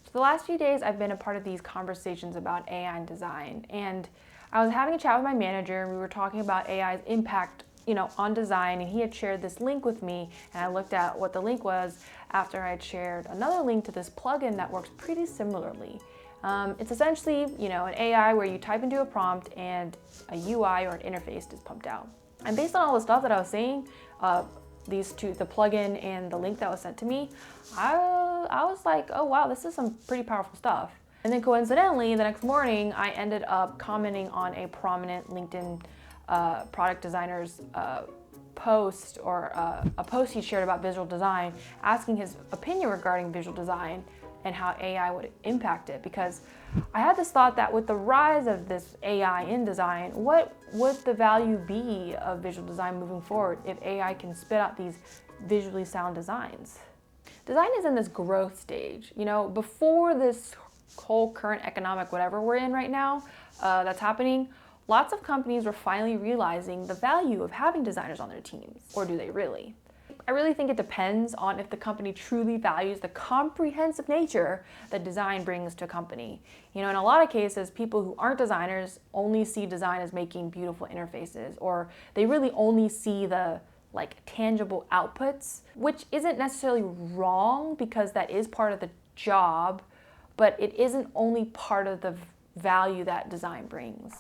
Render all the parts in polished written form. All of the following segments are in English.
So the last few days I've been a part of these conversations about AI and design, and I was having a chat with my manager and we were talking about AI's impact on design, and he had shared this link with me, and I looked at what the link was after I had shared another link to this plugin that works pretty similarly. It's essentially, an AI where you type into a prompt and a UI or an interface is pumped out. And based on all the stuff that I was saying, these two, the plugin and the link that was sent to me, I was like, oh wow, this is some pretty powerful stuff. And then coincidentally, the next morning, I ended up commenting on a prominent LinkedIn product designer's post, or a post he shared about visual design, asking his opinion regarding visual design and how AI would impact it. Because I had this thought that with the rise of this AI in design, what would the value be of visual design moving forward if AI can spit out these visually sound designs? Design is in this growth stage. Before this whole current economic whatever we're in right now that's happening, lots of companies were finally realizing the value of having designers on their teams. Or do they really? I really think it depends on if the company truly values the comprehensive nature that design brings to a company. In a lot of cases, people who aren't designers only see design as making beautiful interfaces, or they really only see the tangible outputs, which isn't necessarily wrong because that is part of the job, but it isn't only part of the value that design brings.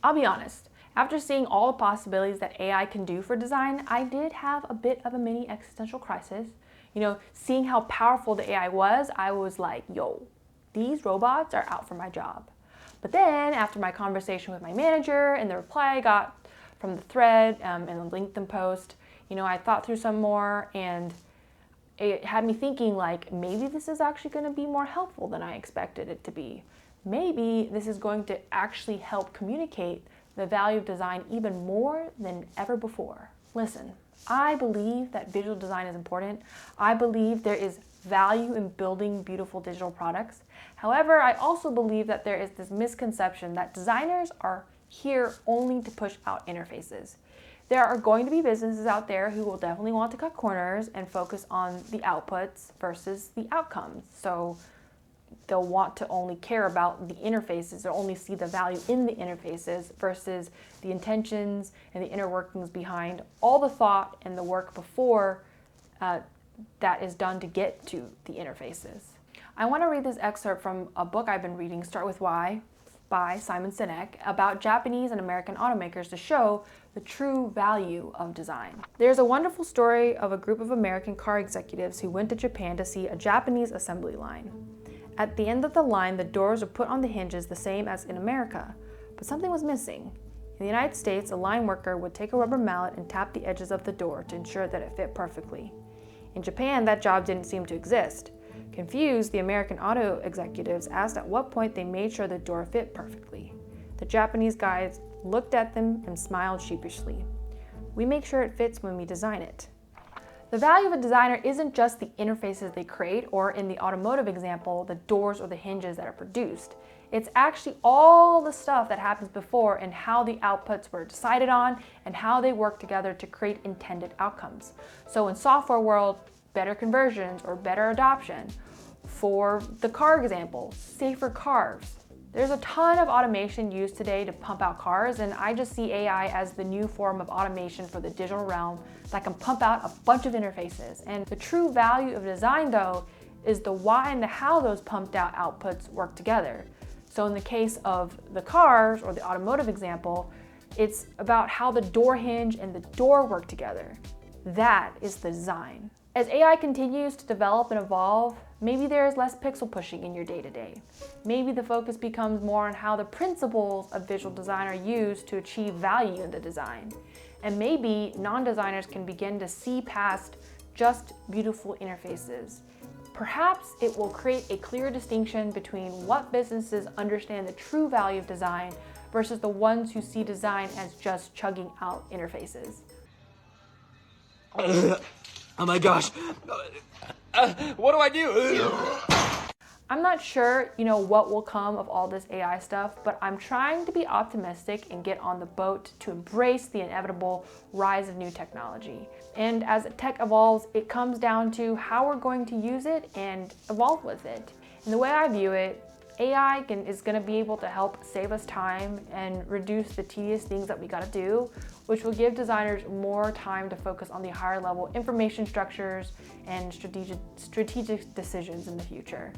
I'll be honest. After seeing all the possibilities that AI can do for design, I did have a bit of a mini existential crisis. Seeing how powerful the AI was, I was like, yo, these robots are out for my job. But then, after my conversation with my manager and the reply I got from the thread and the LinkedIn post, I thought through some more, and it had me thinking maybe this is actually going to be more helpful than I expected it to be. Maybe this is going to actually help communicate the value of design even more than ever before. Listen, I believe that visual design is important. I believe there is value in building beautiful digital products. However, I also believe that there is this misconception that designers are here only to push out interfaces. There are going to be businesses out there who will definitely want to cut corners and focus on the outputs versus the outcomes. So they'll want to only care about the interfaces or only see the value in the interfaces versus the intentions and the inner workings behind all the thought and the work before that is done to get to the interfaces. I want to read this excerpt from a book I've been reading, Start With Why, by Simon Sinek, about Japanese and American automakers to show the true value of design. There's a wonderful story of a group of American car executives who went to Japan to see a Japanese assembly line. At the end of the line, the doors were put on the hinges the same as in America, but something was missing. In the United States, a line worker would take a rubber mallet and tap the edges of the door to ensure that it fit perfectly. In Japan, that job didn't seem to exist. Confused, the American auto executives asked at what point they made sure the door fit perfectly. The Japanese guys looked at them and smiled sheepishly. We make sure it fits when we design it. The value of a designer isn't just the interfaces they create, or in the automotive example, the doors or the hinges that are produced. It's actually all the stuff that happens before and how the outputs were decided on and how they work together to create intended outcomes. So in software world, better conversions or better adoption. For the car example, safer cars. There's a ton of automation used today to pump out cars, and I just see AI as the new form of automation for the digital realm that can pump out a bunch of interfaces. And the true value of design, though, is the why and the how those pumped out outputs work together. So in the case of the cars or the automotive example, it's about how the door hinge and the door work together. That is the design. As AI continues to develop and evolve, maybe there is less pixel pushing in your day-to-day. Maybe the focus becomes more on how the principles of visual design are used to achieve value in the design. And maybe non-designers can begin to see past just beautiful interfaces. Perhaps it will create a clear distinction between what businesses understand the true value of design versus the ones who see design as just chugging out interfaces. Oh my gosh. What do I do? I'm not sure, what will come of all this AI stuff, but I'm trying to be optimistic and get on the boat to embrace the inevitable rise of new technology. And as tech evolves, it comes down to how we're going to use it and evolve with it. And the way I view it, AI is going to be able to help save us time and reduce the tedious things that we got to do, which will give designers more time to focus on the higher level information structures and strategic decisions in the future.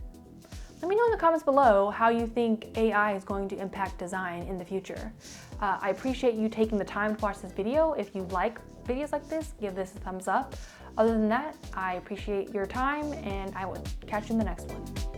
Let me know in the comments below how you think AI is going to impact design in the future. I appreciate you taking the time to watch this video. If you like videos like this, give this a thumbs up. Other than that, I appreciate your time and I will catch you in the next one.